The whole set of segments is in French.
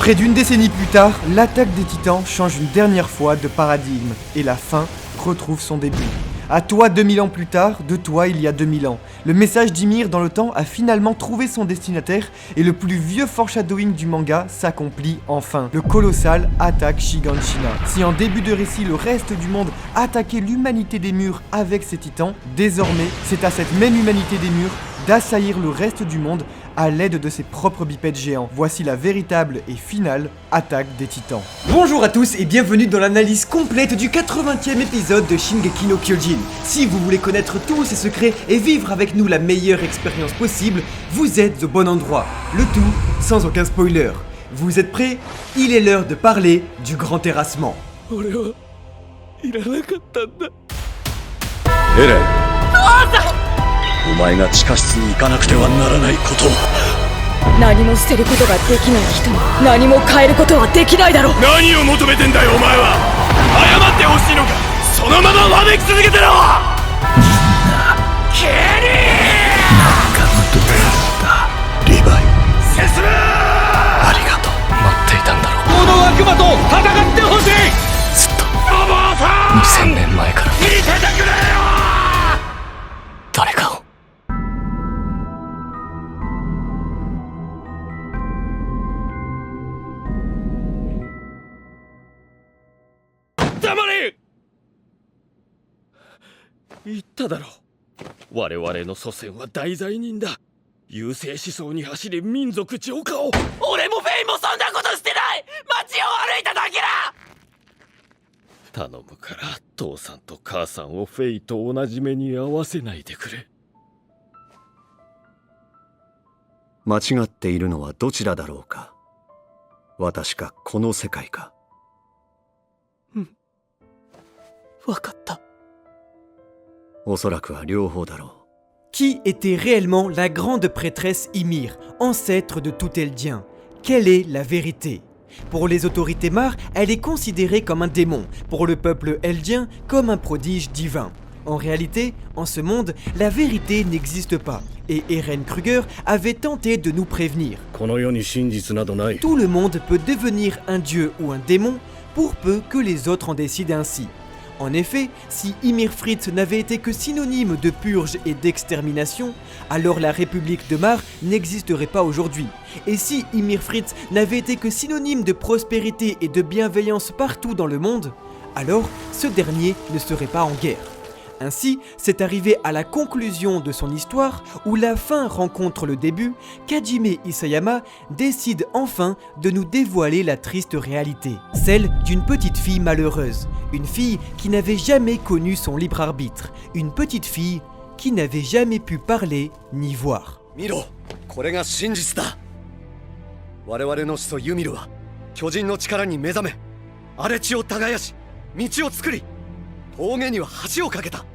Près d'une décennie plus tard, l'attaque des Titans change une dernière fois de paradigme et la fin retrouve son début. À toi 2000 ans plus tard, de toi il y a 2000 ans. Le message d'Ymir dans le temps a finalement trouvé son destinataire et le plus vieux foreshadowing du manga s'accomplit enfin. Le colossal attaque Shiganshina. Si en début de récit le reste du monde attaquait l'humanité des murs avec ses titans, désormais c'est à cette même humanité des murs d'assaillir le reste du monde à l'aide de ses propres bipèdes géants. Voici la véritable et finale attaque des titans. Bonjour à tous et bienvenue dans l'analyse complète du 80e épisode de Shingeki no Kyojin. Si vous voulez connaître tous ces secrets et vivre avec nous la meilleure expérience possible, vous êtes au bon endroit. Le tout sans aucun spoiler. Vous êtes prêts? Il est l'heure de parler du grand terrassement. Eren. お前が地下室に行かなくてはならないことを。何も捨てることができない人に何も変えることはできないだろう。何を求めてんだよお前は。謝ってほしいのか。そのままわめき続けてろ。ケリーなんかのどうだったリヴァイ。進む。ありがとう。待っていたんだろう。この悪魔と戦ってほしい。ずっとお坊さん2000年前から見ててくれよ。誰かを。言っただろう。我々の祖先は大罪人だ。優勢思想に走り民族浄化を。俺もフェイもそんなことしてない。街を歩いただけだ。頼むから父さんと母さんをフェイと同じ目に合わせないでくれ。間違っているのはどちらだろうか。私かこの世界か。わかった。おそらくは両方だろう。Qui était réellement la grande prêtresse Ymir, ancêtre de tout Eldien? Quelle est la vérité? Pour les autorités mares, elle est considérée comme un démon, pour le peuple eldien comme un prodige divin. En réalité, en ce monde, la vérité n'existe pas, et Eren Kruger avait tenté de nous prévenir. この世に真実などない。 Tout le monde peut devenir un dieu ou un démon, pour peu que les autres en décident ainsi. En effet, si Ymir Fritz n'avait été que synonyme de purge et d'extermination, alors la République de Mar n'existerait pas aujourd'hui. Et si Ymir Fritz n'avait été que synonyme de prospérité et de bienveillance partout dans le monde, alors ce dernier ne serait pas en guerre. Ainsi, c'est arrivé à la conclusion de son histoire, où la fin rencontre le début, qu'Hajime Isayama décide enfin de nous dévoiler la triste réalité. Celle d'une petite fille malheureuse, une fille qui n'avait jamais connu son libre arbitre, une petite fille qui n'avait jamais pu parler ni voir. 見ろ、これが真実だ。我々の始祖ユミルは巨人の力に目覚め、荒れ地を耕し、道を作り、峠には橋を架けた。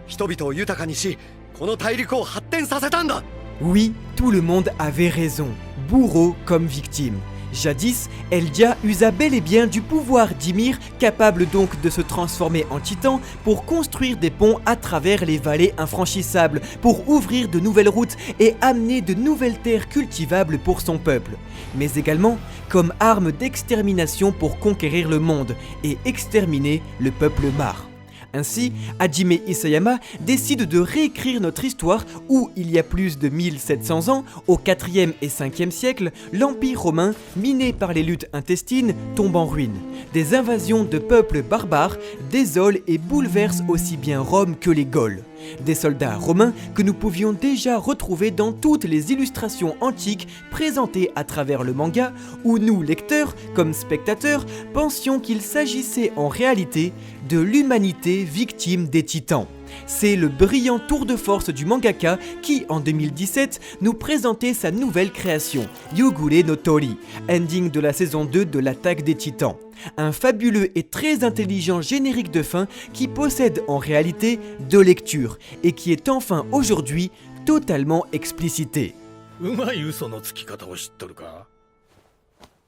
人々を豊かにし、この大陸を発展させたんだ。 Oui, tout le monde avait raison, bourreau comme victime. Jadis, Eldia usa bel et bien du pouvoir d'Ymir, capable donc de se transformer en titan pour construire des ponts à travers les vallées infranchissables, pour ouvrir de nouvelles routes et amener de nouvelles terres cultivables pour son peuple, mais également comme arme d'extermination pour conquérir le monde et exterminer le peuple Mar. Ainsi, Hajime Isayama décide de réécrire notre histoire où, il y a plus de 1700 ans, au 4e et 5e siècle, l'Empire romain, miné par les luttes intestines, tombe en ruine. Des invasions de peuples barbares désolent et bouleversent aussi bien Rome que les Gaules. Des soldats romains que nous pouvions déjà retrouver dans toutes les illustrations antiques présentées à travers le manga, où nous, lecteurs, comme spectateurs, pensions qu'il s'agissait en réalité de l'humanité victime des titans. C'est le brillant tour de force du mangaka qui, en 2017, nous présentait sa nouvelle création, Yogure no Tori, ending de la saison 2 de l'attaque des titans. Un fabuleux et très intelligent générique de fin qui possède en réalité 2 lectures et qui est enfin aujourd'hui totalement explicité. うまい嘘のつき方を知っとるか。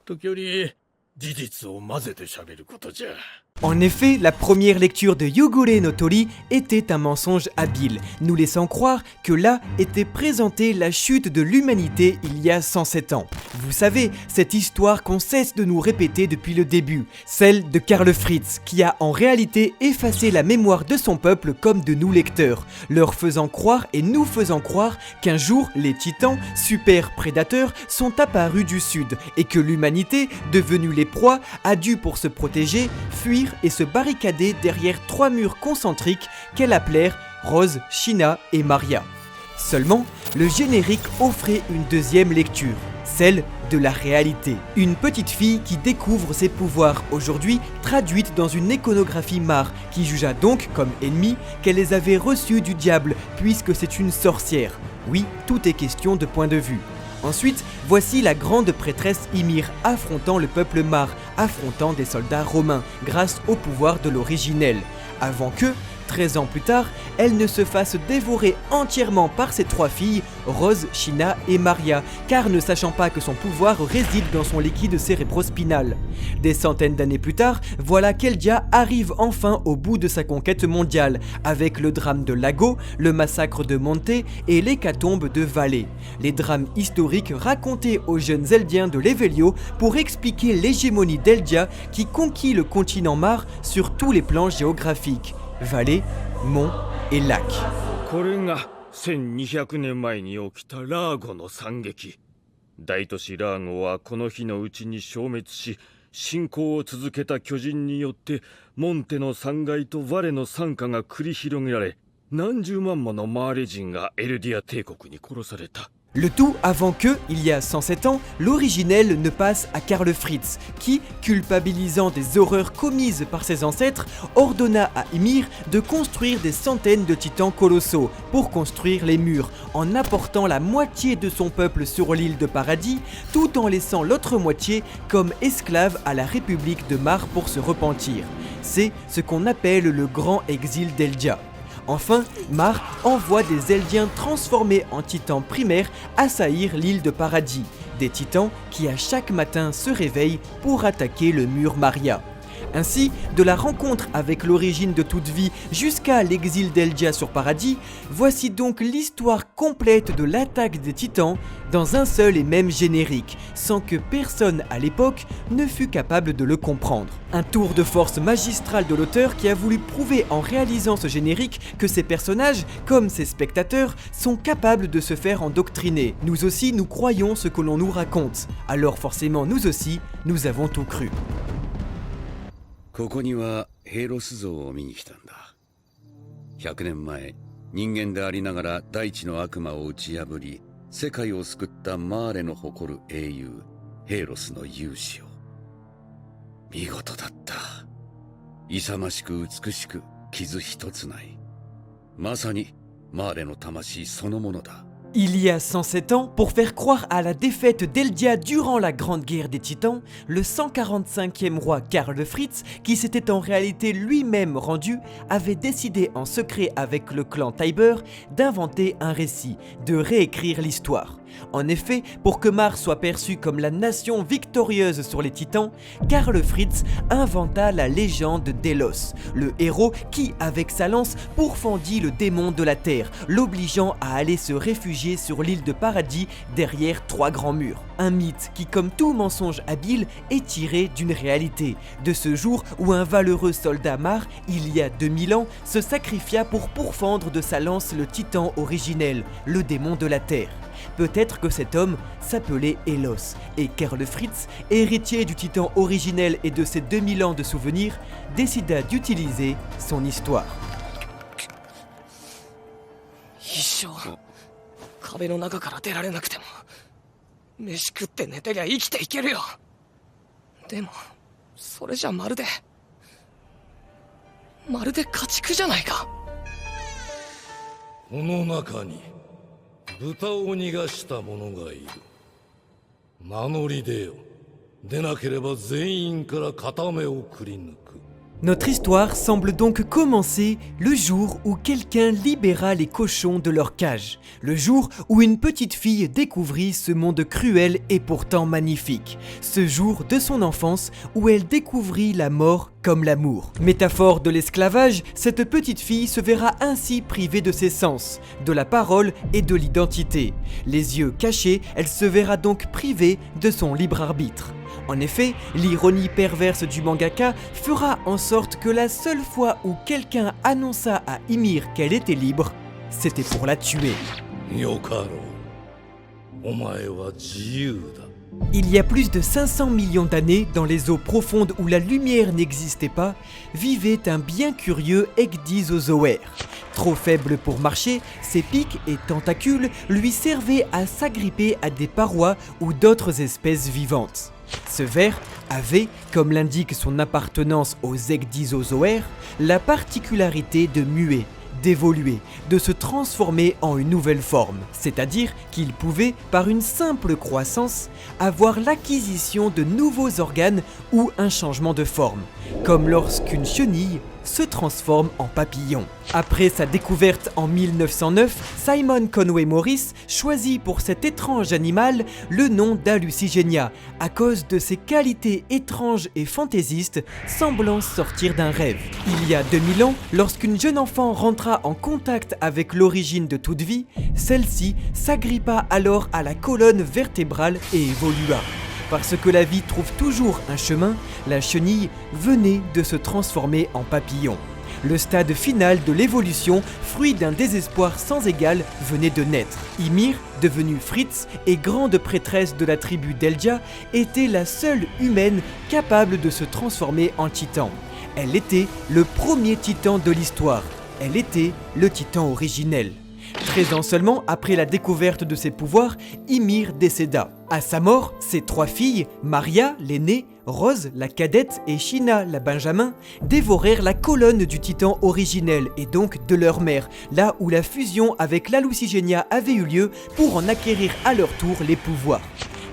時折事実を混ぜて喋ることじゃ。En effet, la première lecture de Yogure no Tori était un mensonge habile, nous laissant croire que là était présentée la chute de l'humanité il y a 107 ans. Vous savez, cette histoire qu'on cesse de nous répéter depuis le début, celle de Karl Fritz, qui a en réalité effacé la mémoire de son peuple comme de nous lecteurs, leur faisant croire et nous faisant croire qu'un jour les titans, super prédateurs, sont apparus du sud et que l'humanité, devenue les proies, a dû pour se protéger, fuir et se barricader derrière 3 murs concentriques qu'elle appelèrent Rose, China et Maria. Seulement, le générique offrait une deuxième lecture, celle de la réalité. Une petite fille qui découvre ses pouvoirs aujourd'hui, traduite dans une iconographie mare, qui jugea donc comme ennemie qu'elle les avait reçus du diable, puisque c'est une sorcière. Oui, tout est question de point de vue. Ensuite, voici la grande prêtresse Ymir affrontant le peuple Mar, affrontant des soldats romains, grâce au pouvoir de l'originel, avant que, 13 ans plus tard, elle ne se fasse dévorer entièrement par ses 3 filles, Rose, China et Maria, car ne sachant pas que son pouvoir réside dans son liquide cérébrospinal. Des centaines d'années plus tard, voilà qu'Eldia arrive enfin au bout de sa conquête mondiale, avec le drame de Lago, le massacre de Monte et l'hécatombe de Valais. Les drames historiques racontés aux jeunes Eldiens de l'Evelio pour expliquer l'hégémonie d'Eldia qui conquit le continent Mar sur tous les plans géographiques. Vallées, monts et lacs. これが1200年前に起きたラーゴの惨劇。大都市ラーゴはこの日のうちに消滅し、侵攻を続けた巨人によってモンテの3階とヴァレの惨禍が繰り広げられ、何十万ものマーレ人がエルディア帝国に殺された。 Le tout avant que, il y a 107 ans, l'originel ne passe à Karl Fritz, qui, culpabilisant des horreurs commises par ses ancêtres, ordonna à Ymir de construire des centaines de titans colossaux pour construire les murs, en apportant la moitié de son peuple sur l'île de Paradis, tout en laissant l'autre moitié comme esclave à la République de Mar pour se repentir. C'est ce qu'on appelle le grand exil d'Eldia. Enfin, Mar envoie des Eldiens transformés en titans primaires assaillir l'île de Paradis, des titans qui à chaque matin se réveillent pour attaquer le mur Maria. Ainsi, de la rencontre avec l'origine de toute vie jusqu'à l'exil d'Eldia sur Paradis, voici donc l'histoire complète de l'attaque des titans dans un seul et même générique, sans que personne à l'époque ne fût capable de le comprendre. Un tour de force magistral de l'auteur qui a voulu prouver en réalisant ce générique que ses personnages, comme ses spectateurs, sont capables de se faire endoctriner. Nous aussi, nous croyons ce que l'on nous raconte. Alors forcément, nous aussi, nous avons tout cru. ここにはヘイロス像を見に来たんだ。100年前、人間でありながら大地の悪魔を打ち破り、世界を救ったマーレの誇る英雄、ヘイロスの勇姿を。見事だった。勇ましく美しく、傷一つない。まさにマーレの魂そのものだ。 Il y a 107 ans, pour faire croire à la défaite d'Eldia durant la Grande Guerre des Titans, le 145e roi Karl Fritz, qui s'était en réalité lui-même rendu, avait décidé en secret avec le clan Tybur d'inventer un récit, de réécrire l'histoire. En effet, pour que Mar soit perçue comme la nation victorieuse sur les Titans, Karl Fritz inventa la légende d'Elos, le héros qui, avec sa lance, pourfendit le démon de la terre, l'obligeant à aller se réfugier sur l'île de Paradis derrière 3 grands murs. Un mythe qui, comme tout mensonge habile, est tiré d'une réalité, de ce jour où un valeureux soldat Mar, il y a 2000 ans, se sacrifia pour pourfendre de sa lance le titan originel, le démon de la terre. Peut-être que cet homme s'appelait Elos, et Karl Fritz, héritier du titan originel et de ses 2000 ans de souvenirs, décida d'utiliser son histoire. 壁の中から出られなくても飯食って寝てりゃ生きていけるよ。でもそれじゃまるで家畜じゃないか。この中に豚を逃がした者がいる。名乗り出よ。出なければ全員から片目をくり抜く。Notre histoire semble donc commencer le jour où quelqu'un libéra les cochons de leur cage, le jour où une petite fille découvrit ce monde cruel et pourtant magnifique, ce jour de son enfance où elle découvrit la mort comme l'amour. Métaphore de l'esclavage, cette petite fille se verra ainsi privée de ses sens, de la parole et de l'identité. Les yeux cachés, elle se verra donc privée de son libre arbitre. En effet, l'ironie perverse du mangaka fera en sorte que la seule fois où quelqu'un annonça à Ymir qu'elle était libre, c'était pour la tuer. よかろう。お前は自由だ。 Il y a plus de 500 millions d'années, dans les eaux profondes où la lumière n'existait pas, vivait un bien curieux ecdysozoaire. Trop faible pour marcher, ses pics et tentacules lui servaient à s'agripper à des parois ou d'autres espèces vivantes. Ce ver avait, comme l'indique son appartenance aux ecdysozoaires, la particularité de muer, d'évoluer, de se transformer en une nouvelle forme. C'est-à-dire qu'il pouvait, par une simple croissance, avoir l'acquisition de nouveaux organes ou un changement de forme, comme lorsqu'une chenille se transforme en papillon. Après sa découverte en 1909, Simon Conway Morris choisit pour cet étrange animal le nom d'Hallucigenia, à cause de ses qualités étranges et fantaisistes semblant sortir d'un rêve. Il y a 2000 ans, lorsqu'une jeune enfant rentra en contact avec l'origine de toute vie, celle-ci s'agrippa alors à la colonne vertébrale et évolua. Parce que la vie trouve toujours un chemin, la chenille venait de se transformer en papillon. Le stade final de l'évolution, fruit d'un désespoir sans égal, venait de naître. Ymir, devenue Fritz et grande prêtresse de la tribu d'Eldia, était la seule humaine capable de se transformer en titan. Elle était le premier titan de l'histoire. Elle était le titan originel. 13 ans seulement après la découverte de ses pouvoirs, Ymir décéda. À sa mort, ses 3 filles, Maria, l'aînée, Rose, la cadette et Shina, la benjamin, dévorèrent la colonne du titan originel et donc de leur mère, là où la fusion avec l'Hallucigenia avait eu lieu pour en acquérir à leur tour les pouvoirs.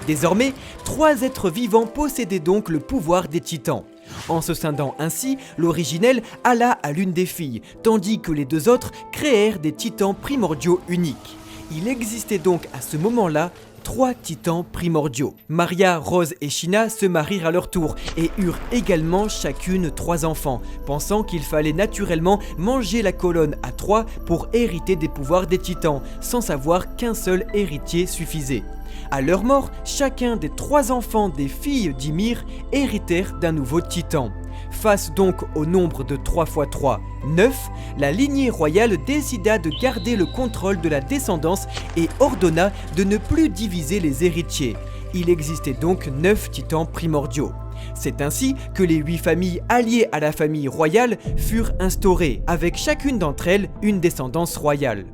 Désormais, 3 êtres vivants possédaient donc le pouvoir des titans. En se scindant ainsi, l'originel alla à l'une des filles, tandis que les 2 autres créèrent des titans primordiaux uniques. Il existait donc à ce moment-là 3 titans primordiaux. Maria, Rose et Shina se marièrent à leur tour et eurent également chacune 3 enfants, pensant qu'il fallait naturellement manger la colonne à 3 pour hériter des pouvoirs des titans, sans savoir qu'un seul héritier suffisait. À leur mort, chacun des 3 enfants des filles d'Ymir héritèrent d'un nouveau titan. Face donc au nombre de 3 x 3, 9, la lignée royale décida de garder le contrôle de la descendance et ordonna de ne plus diviser les héritiers. Il existait donc 9 titans primordiaux. C'est ainsi que les 8 familles alliées à la famille royale furent instaurées, avec chacune d'entre elles une descendance royale.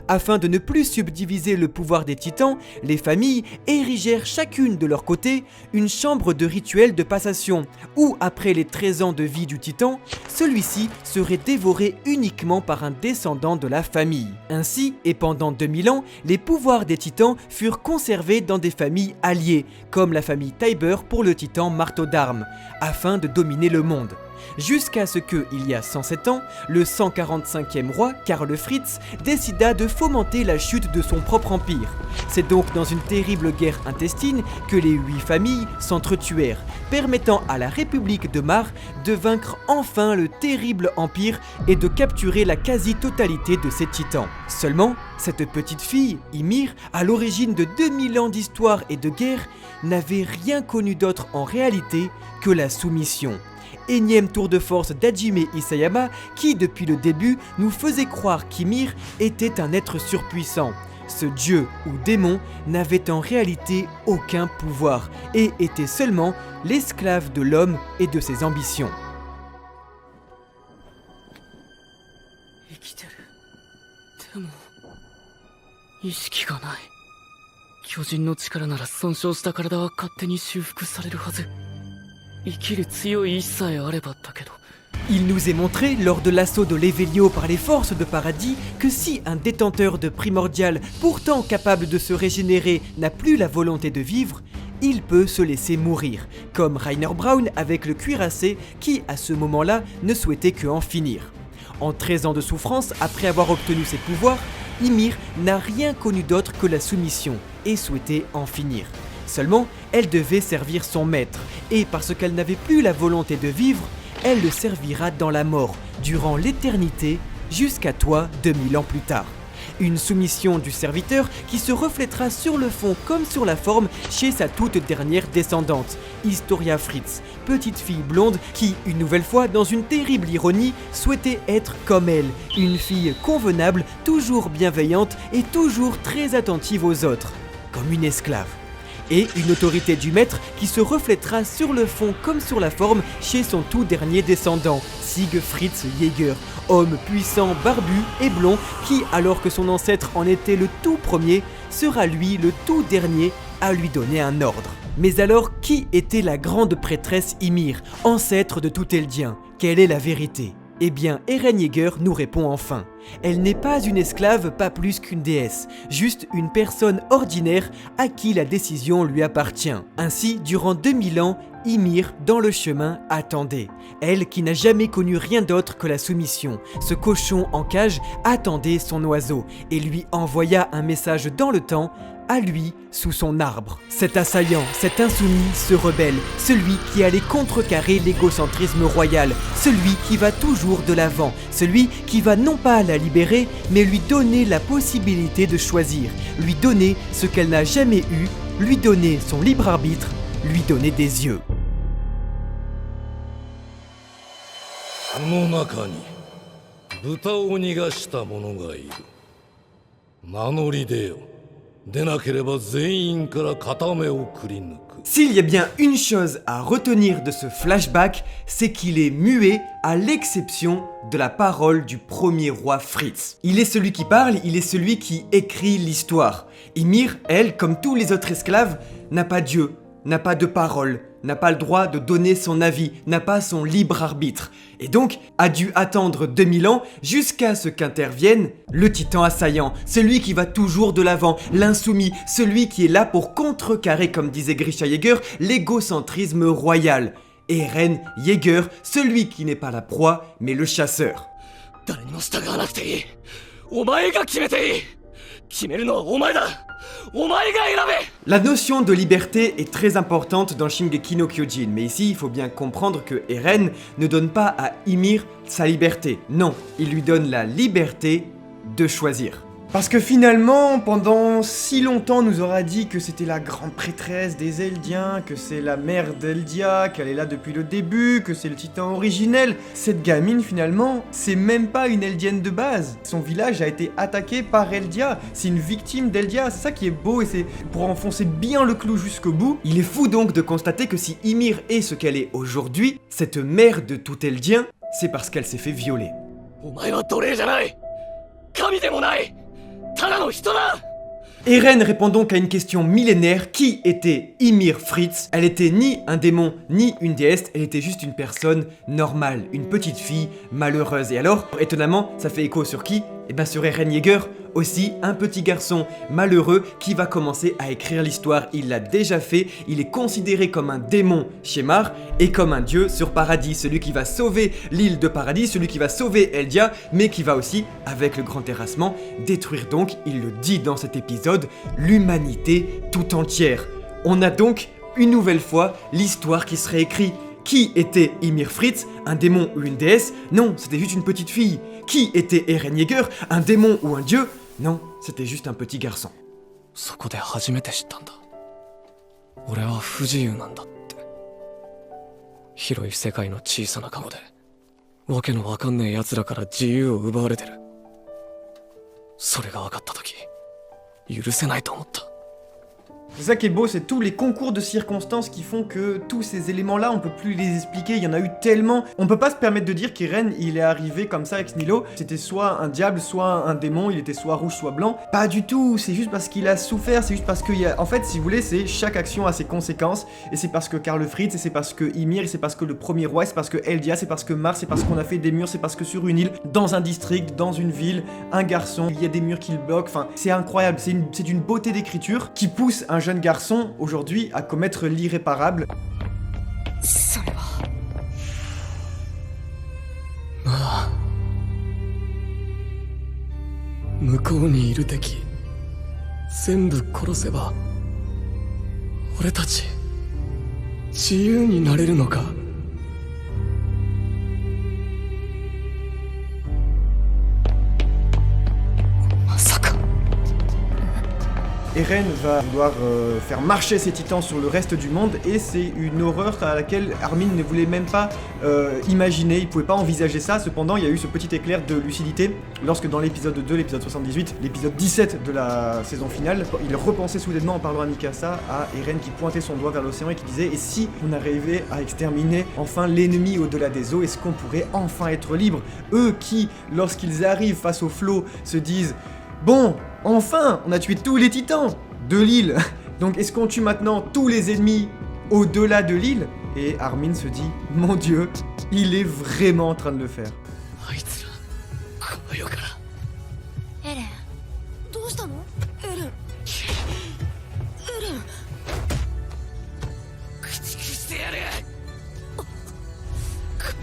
Afin de ne plus subdiviser le pouvoir des titans, les familles érigèrent chacune de leur côté une chambre de rituel de passation, où après les 13 ans de vie du titan, celui-ci serait dévoré uniquement par un descendant de la famille. Ainsi, et pendant 2000 ans, les pouvoirs des titans furent conservés dans des familles alliées, comme la famille Tybur pour le titan marteau d'armes, afin de dominer le monde. Jusqu'à ce que, il y a 107 ans, le 145e roi, Karl Fritz, décida de fomenter la chute de son propre empire. C'est donc dans une terrible guerre intestine que les 8 familles s'entretuèrent, permettant à la République de Mar de vaincre enfin le terrible empire et de capturer la quasi-totalité de ses titans. Seulement, cette petite fille, Ymir, à l'origine de 2000 ans d'histoire et de guerre, n'avait rien connu d'autre en réalité que la soumission. Énième tour de force d'Hajime Isayama qui, depuis le début, nous faisait croire qu'Ymir était un être surpuissant. Ce dieu ou démon n'avait en réalité aucun pouvoir et était seulement l'esclave de l'homme et de ses ambitions. 意識がない。巨人の力なら損傷した体は勝手に修復されるはず。生きる強い意志さえあればだけど。 Il nous est montré, lors de l'assaut de l'Evelio par les forces de paradis, que si un détenteur de primordial, pourtant capable de se régénérer, n'a plus la volonté de vivre, il peut se laisser mourir, comme Rainer Braun avec le cuirassé qui, à ce moment-là, ne souhaitait que en finir. En 13 ans de souffrance, après avoir obtenu ses pouvoirs, Ymir n'a rien connu d'autre que la soumission et souhaitait en finir. Seulement, elle devait servir son maître, et parce qu'elle n'avait plus la volonté de vivre, elle le servira dans la mort, durant l'éternité, jusqu'à toi 2000 ans plus tard. Une soumission du serviteur qui se reflètera sur le fond comme sur la forme chez sa toute dernière descendante, Historia Fritz, petite fille blonde qui, une nouvelle fois, dans une terrible ironie, souhaitait être comme elle, une fille convenable, toujours bienveillante et toujours très attentive aux autres, comme une esclave. Et une autorité du maître qui se reflètera sur le fond comme sur la forme chez son tout dernier descendant, Sig Fritz Jäger, homme puissant, barbu et blond qui, alors que son ancêtre en était le tout premier, sera lui le tout dernier à lui donner un ordre. Mais alors, qui était la grande prêtresse Ymir, ancêtre de tout Eldien? Quelle est la vérité? Eh bien, Eren Yeager nous répond enfin. Elle n'est pas une esclave, pas plus qu'une déesse, juste une personne ordinaire à qui la décision lui appartient. Ainsi, durant 2000 ans, Ymir, dans le chemin, attendait. Elle, qui n'a jamais connu rien d'autre que la soumission, ce cochon en cage attendait son oiseau et lui envoya un message dans le temps, à lui, sous son arbre. Cet assaillant, cet insoumis se rebelle, celui qui allait contrecarrer l'égocentrisme royal, celui qui va toujours de l'avant, celui qui va non pas la libérer, mais lui donner la possibilité de choisir, lui donner ce qu'elle n'a jamais eu, lui donner son libre arbitre, lui donner des yeux. この中に豚を逃がした者がいる。名乗り出よ。でなければ全員から片目をくり抜く。 S'il y a bien une chose à retenir de ce flashback, c'est qu'il est muet à l'exception de la parole du premier roi Fritz. Il est celui qui parle, il est celui qui écrit l'histoire. Ymir, elle, comme tous les autres esclaves, n'a pas Dieu, n'a pas de parole, n'a pas le droit de donner son avis, n'a pas son libre arbitre. Et donc, a dû attendre 2000 ans jusqu'à ce qu'intervienne le titan assaillant, celui qui va toujours de l'avant, l'insoumis, celui qui est là pour contrecarrer, comme disait Grisha Jäger, l'égocentrisme royal. Eren Yeager, celui qui n'est pas la proie, mais le chasseur. 誰にも従わなくていい。お前が決めていい。決めるのはお前だ。お前が選べ。 La notion de liberté est très importante dans Shingeki no Kyojin, mais ici il faut bien comprendre que Eren ne donne pas à Ymir sa liberté. Non, il lui donne la liberté de choisir. Parce que finalement, pendant si longtemps, on nous aura dit que c'était la grande prêtresse des Eldiens, que c'est la mère d'Eldia, qu'elle est là depuis le début, que c'est le titan originel. Cette gamine, finalement, c'est même pas une Eldienne de base. Son village a été attaqué par Eldia. C'est une victime d'Eldia. C'est ça qui est beau et c'est pour enfoncer bien le clou jusqu'au bout. Il est fou donc de constater que si Ymir est ce qu'elle est aujourd'hui, cette mère de tout Eldien, c'est parce qu'elle s'est fait violer. お前は奴隷じゃない。神でもない。ただの人だ。 Eren répond donc à une question millénaire, qui était Ymir Fritz? Elle était ni un démon, ni une déesse, elle était juste une personne normale, une petite fille malheureuse. Et alors, étonnamment, ça fait écho sur qui? Eh bien sur Eren Yeager, aussi un petit garçon malheureux qui va commencer à écrire l'histoire. Il l'a déjà fait, il est considéré comme un démon chez Mar et comme un dieu sur Paradis, celui qui va sauver l'île de Paradis, celui qui va sauver Eldia, mais qui va aussi, avec le grand terrassement, détruire donc, il le dit dans cet épisode, l'humanité tout entière. On a donc, une nouvelle fois, l'histoire qui se réécrit. Qui était Ymir Fritz? Un démon ou une déesse? Non, c'était juste une petite fille. Qui était Eren Yeager? Un démon ou un dieu? Non, c'était juste un petit garçon. そこで初めて知ったんだ。俺は不自由なんだって。広い世界の小さなカゴで、わけのわかんねえ奴らから自由を奪われてる。それが分かった時、許せないと思った。 C'est ça qui est beau, c'est tous les concours de circonstances qui font que tous ces éléments-là, on peut plus les expliquer, il y en a eu tellement. On peut pas se permettre de dire qu'Eren, il est arrivé comme ça avec Nilo. C'était soit un diable, soit un démon, il était soit rouge, soit blanc. Pas du tout, c'est juste parce qu'il a souffert, c'est juste parce qu'il y a... En fait, si vous voulez, c'est chaque action a ses conséquences. Et c'est parce que Karl Fritz, et c'est parce que Ymir, et c'est parce que le premier roi, et c'est parce que Eldia, c'est parce que Mars, c'est parce qu'on a fait des murs, c'est parce que sur une île, dans un district, dans une ville, un garçon, il y a des murs qui le bloquent. Enfin, c'est incroyable, c'est d'une beauté d'écriture qui pousse un jeune garçon aujourd'hui à commettre l'irréparable. それはまあ向こうにいる敵全部殺せば俺たち自由になれるのか。まさか Eren va vouloir faire marcher ses titans sur le reste du monde et c'est une horreur à laquelle Armin ne voulait même pas imaginer, il pouvait pas envisager ça. Cependant, il y a eu ce petit éclair de lucidité lorsque dans l'épisode 2, l'épisode 78, l'épisode 17 de la saison finale, il repensait soudainement en parlant à Mikasa à Eren qui pointait son doigt vers l'océan et qui disait « Et si on arrivait à exterminer enfin l'ennemi au-delà des eaux, est-ce qu'on pourrait enfin être libre ?» Eux qui, lorsqu'ils arrivent face au flot, se disent « Bon, enfin, on a tué tous les titans de l'île, donc est-ce qu'on tue maintenant tous les ennemis au-delà de l'île ?» Et Armin se dit « Mon Dieu, il est vraiment en train de le faire. » あいつらこの世からエレンどうしたのエレンエレン駆逐してやる。こ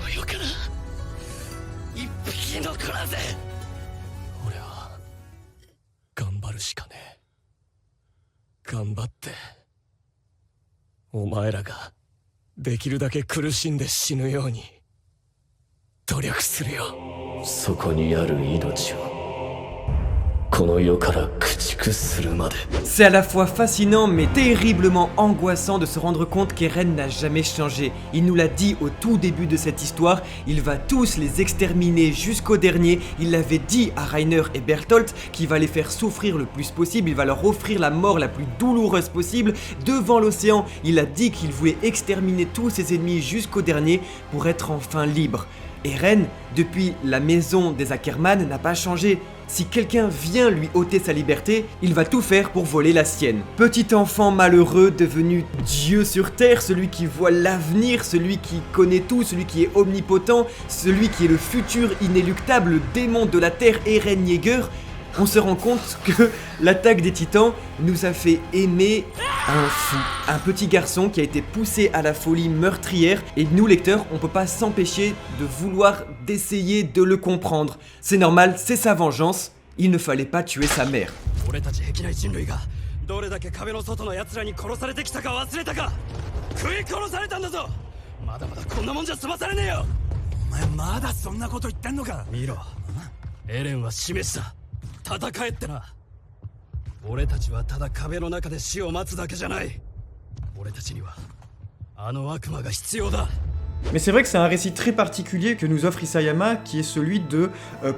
の世から一匹残らず。俺は頑張るしかねえ。頑張ってお前らができるだけ苦しんで死ぬように努力するよ。そこにある命をこの世から駆逐するまで。 C'est à la fois fascinant mais terriblement angoissant de se rendre compte qu'Eren n'a jamais changé. Il nous l'a dit au tout début de cette histoire, il va tous les exterminer jusqu'au dernier. Il l'avait dit à Reiner et Bertholdt qu'il va les faire souffrir le plus possible, il va leur offrir la mort la plus douloureuse possible devant l'océan. Il a dit qu'il voulait exterminer tous ses ennemis jusqu'au dernier pour être enfin libre. Eren, depuis la maison des Ackerman, n'a pas changé. Si quelqu'un vient lui ôter sa liberté, il va tout faire pour voler la sienne. Petit enfant malheureux devenu Dieu sur terre, celui qui voit l'avenir, celui qui connaît tout, celui qui est omnipotent, celui qui est le futur inéluctable, le démon de la terre, Eren Yeager, on se rend compte que l'attaque des titans nous a fait aimer un fou. Un petit garçon qui a été poussé à la folie meurtrière et nous lecteurs, on peut pas s'empêcher de vouloir d'essayer de le comprendre. C'est normal, c'est sa vengeance, il ne fallait pas tuer sa mère. 俺たち壁内人類がどれだけ壁の外の奴らに殺されてきたか忘れたか。食い殺されたんだぞ。まだまだこんなもんじゃ済まされねえよ。お前まだそんなこと言ってんのか。見ろ、エレンは示した。戦えってな。俺たちはただ壁の中で死を待つだけじゃない。俺たちにはあの悪魔が必要だ。 Mais c'est vrai que c'est un récit très particulier que nous offre Isayama, qui est celui de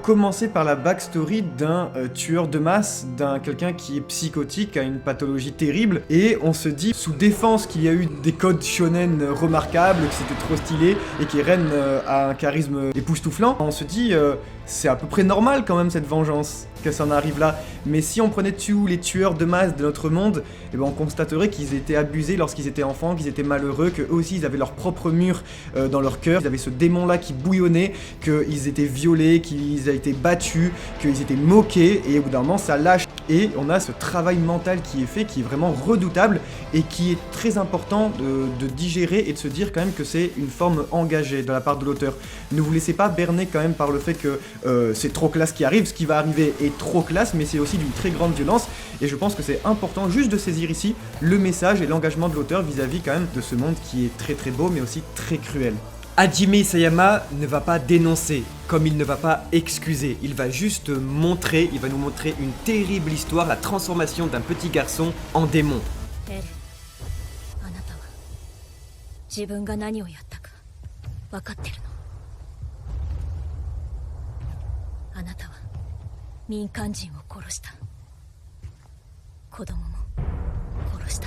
commencer par la backstory d'un tueur de masse, d'un quelqu'un qui est psychotique, a une pathologie terrible, et on se dit, sous défense qu'il y a eu des codes shonen remarquables, que c'était trop stylé, et qu'Eren a un charisme époustouflant, on se dit, c'est à peu près normal quand même cette vengeance, que ça en arrive là. Mais si on prenait tous les tueurs de masse de notre monde, eh ben on constaterait qu'ils étaient abusés lorsqu'ils étaient enfants, qu'ils étaient malheureux, qu'eux aussi ils avaient leur propre mur dans leur cœur, ils avaient ce démon là qui bouillonnait, qu'ils étaient violés, qu'ils avaient été battus, qu'ils étaient moqués, et au bout d'un moment ça lâche. Et on a ce travail mental qui est fait, qui est vraiment redoutable, et qui est très important de digérer et de se dire quand même que c'est une forme engagée de la part de l'auteur. Ne vous laissez pas berner quand même par le fait que c'est trop classe qui arrive, ce qui va arriver est trop classe, mais c'est aussi d'une très grande violence, et je pense que c'est important juste de saisir ici le message et l'engagement de l'auteur vis-à-vis quand même de ce monde qui est très très beau, mais aussi très cruel. Hajime Isayama ne va pas dénoncer, comme il ne va pas excuser, il va juste montrer, il va nous montrer une terrible histoire, la transformation d'un petit garçon en démon. エレンあなたは自分が何をやったか分かってるの。あなたは民間人を殺した。子供も殺した。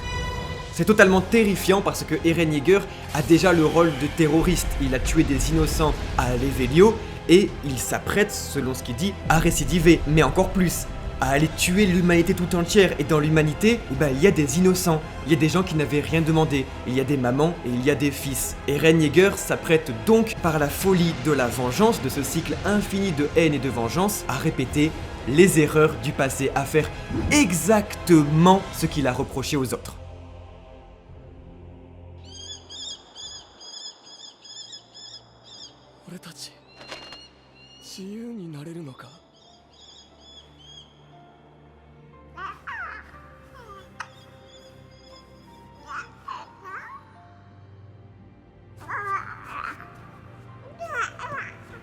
C'est totalement terrifiant parce que Eren Yeager a déjà le rôle de terroriste. Il a tué des innocents à Levelio et il s'apprête, selon ce qu'il dit, à récidiver, mais encore plus, à aller tuer l'humanité tout entière. Et dans l'humanité, il y a des innocents, il y a des gens qui n'avaient rien demandé, il y a des mamans et il y a des fils. Eren Yeager s'apprête donc, par la folie de la vengeance, de ce cycle infini de haine et de vengeance, à répéter les erreurs du passé, à faire exactement ce qu'il a reproché aux autres.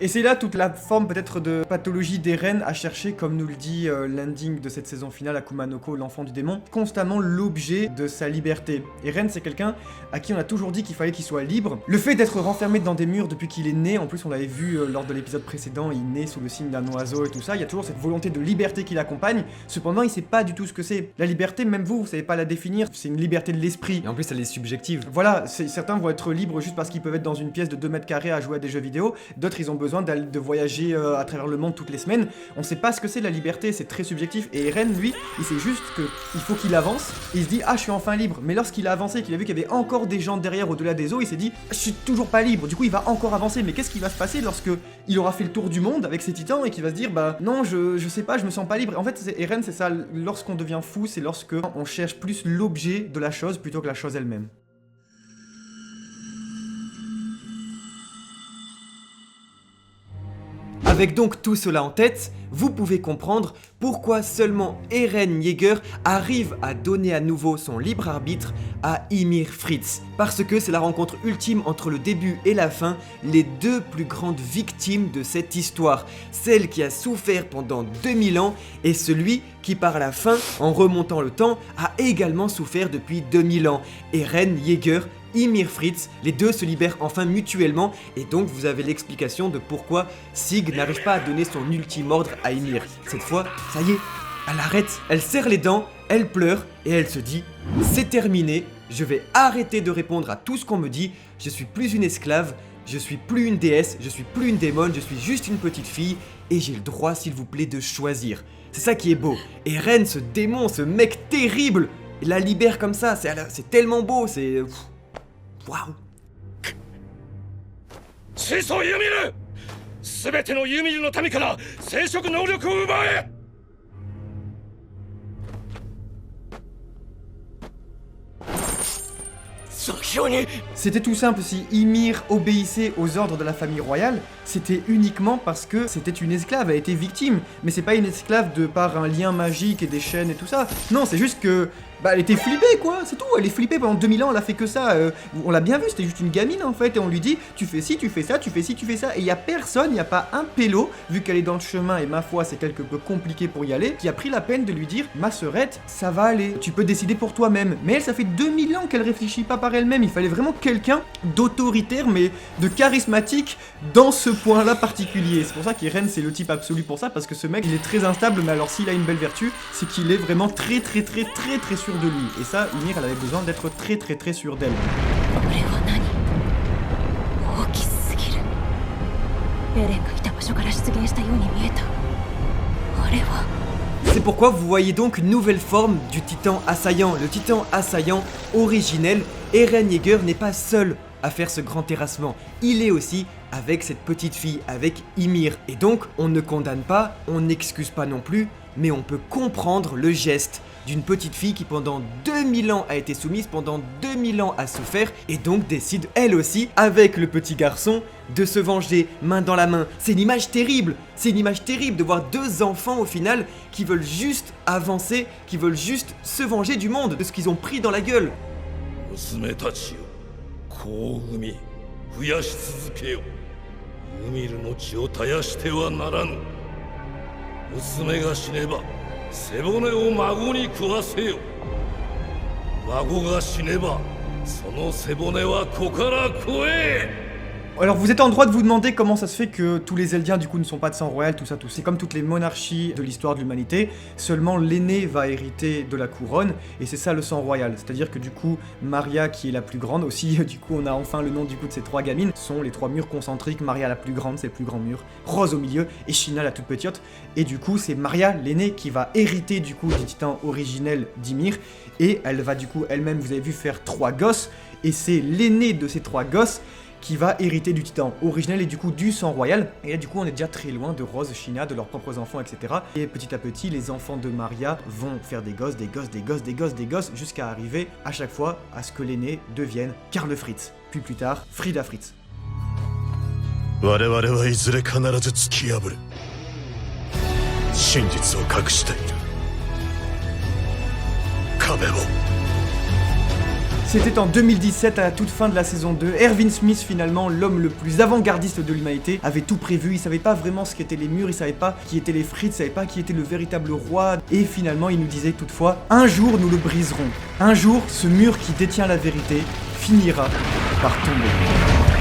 Et c'est là toute la forme peut-être de pathologie d'Eren à chercher, comme nous le dit l'ending de cette saison finale, Akuma no Ko, l'enfant du démon, constamment l'objet de sa liberté. Eren, c'est quelqu'un à qui on a toujours dit qu'il fallait qu'il soit libre. Le fait d'être renfermé dans des murs depuis qu'il est né, en plus on l'avait vu lors de l'épisode précédent, il naît sous le signe d'un oiseau et tout ça, il y a toujours cette volonté de liberté qui l'accompagne, cependant il sait pas du tout ce que c'est. La liberté, même vous savez pas la définir, c'est une liberté de l'esprit. Et en plus elle est subjective. Voilà, certains vont être libres juste parce qu'ils peuvent être dans une pièce de 2 mètres carrés à jouer à des jeux vidéo, d'autres ils ont besoin de voyager à travers le monde toutes les semaines. On sait pas ce que c'est la liberté, c'est très subjectif. Et Eren, lui, il sait juste qu'il faut qu'il avance. Et il se dit, ah, je suis enfin libre. Mais lorsqu'il a avancé, qu'il a vu qu'il y avait encore des gens derrière au-delà des eaux, il s'est dit, je suis toujours pas libre. Du coup, il va encore avancer. Mais qu'est-ce qui va se passer lorsque il aura fait le tour du monde avec ses titans et qu'il va se dire, bah non, je sais pas, je me sens pas libre. En fait, Eren, c'est ça. Lorsqu'on devient fou, c'est lorsque on cherche plus l'objet de la chose plutôt que la chose elle-même. Avec donc tout cela en tête, vous pouvez comprendre pourquoi seulement Eren Yeager arrive à donner à nouveau son libre arbitre à Ymir Fritz. Parce que c'est la rencontre ultime entre le début et la fin, les deux plus grandes victimes de cette histoire. Celle qui a souffert pendant 2000 ans et celui qui par la fin, en remontant le temps, a également souffert depuis 2000 ans. Eren Yeager, Ymir Fritz, les deux se libèrent enfin mutuellement et donc vous avez l'explication de pourquoi Sig n'arrive pas à donner son ultime ordre à Ymir. Cette fois, ça y est, elle arrête, elle serre les dents, elle pleure et elle se dit « C'est terminé, je vais arrêter de répondre à tout ce qu'on me dit, je suis plus une esclave, je suis plus une déesse, je suis plus une démone, je suis juste une petite fille et j'ai le droit s'il vous plaît de choisir. » C'est ça qui est beau. Eren, ce démon, ce mec terrible, il la libère comme ça, c'est tellement beau, c'est... Waouh! 始祖ユミル、すべてのユミルの民から生殖能力を奪え。 C'était tout simple, si Ymir obéissait aux ordres de la famille royale, c'était uniquement parce que c'était une esclave, elle était victime. Mais c'est pas une esclave de par un lien magique et des chaînes et tout ça. Non, c'est juste que... Bah elle était flippée quoi, c'est tout, elle est flippée pendant 2000 ans, elle a fait que ça, on l'a bien vu, c'était juste une gamine en fait, et on lui dit, tu fais ci, tu fais ça, tu fais ci, tu fais ça, et il y a personne, il y a pas un pélo, vu qu'elle est dans le chemin, et ma foi c'est quelque peu compliqué pour y aller, qui a pris la peine de lui dire, ma sœurette, ça va aller, tu peux décider pour toi-même. Mais elle, ça fait 2000 ans qu'elle réfléchit pas par elle-même, il fallait vraiment quelqu'un d'autoritaire, mais de charismatique, dans ce point-là particulier. C'est pour ça qu'Eren c'est le type absolu pour ça, parce que ce mec il est très instable, mais alors s'il a une belle vertu, c'est qu'il est vraiment très sûr de lui. Et ça, Ymir, elle avait besoin d'être très sûre d'elle. C'est pourquoi vous voyez donc une nouvelle forme du titan assaillant. Le titan assaillant originel, Eren Yeager n'est pas seul à faire ce grand terrassement. Il est aussi avec cette petite fille, avec Ymir. Et donc, on ne condamne pas, on n'excuse pas non plus, mais on peut comprendre le geste d'une petite fille qui pendant 2000 ans a été soumise, pendant 2000 ans a souffert, et donc décide elle aussi, avec le petit garçon, de se venger, main dans la main. C'est une image terrible, de voir deux enfants au final qui veulent juste avancer, qui veulent juste se venger du monde, de ce qu'ils ont pris dans la gueule. 娘たちよ、子を産み増やし続けよ。ユミルの血を絶やしてはならぬ。娘が死ねば背骨を孫に食わせよ。孫が死ねばその背骨は子から食え。 Alors vous êtes en droit de vous demander comment ça se fait que tous les Eldiens du coup ne sont pas de sang royal, tout ça, tout. C'est comme toutes les monarchies de l'histoire de l'humanité, seulement l'aîné va hériter de la couronne, et c'est ça le sang royal. C'est-à-dire que du coup, Maria qui est la plus grande, aussi du coup on a enfin le nom du coup de ces trois gamines, sont les trois murs concentriques, Maria la plus grande, c'est le plus grand mur, Rose au milieu, et Shina la toute petite, et du coup c'est Maria l'aînée qui va hériter du coup du titan originel d'Ymir, et elle va du coup elle-même, vous avez vu, faire 3 gosses, et c'est l'aîné de ces 3 gosses qui va hériter du titan originel et du coup du sang royal. Et là du coup on est déjà très loin de Rose, Sheena, de leurs propres enfants, etc. Et petit à petit les enfants de Maria vont faire des gosses, jusqu'à arriver à chaque fois à ce que l'aîné devienne Karl Fritz, puis plus tard Frida Fritz. 我々はいずれ必ず突き破る。真実を隠している壁を。 C'était en 2017, à la toute fin de la saison 2, Erwin Smith, finalement l'homme le plus avant-gardiste de l'humanité, avait tout prévu, il savait pas vraiment ce qu'étaient les murs, il savait pas qui étaient les Fritz, il savait pas qui était le véritable roi, et finalement il nous disait toutefois, un jour nous le briserons, un jour ce mur qui détient la vérité finira par tomber.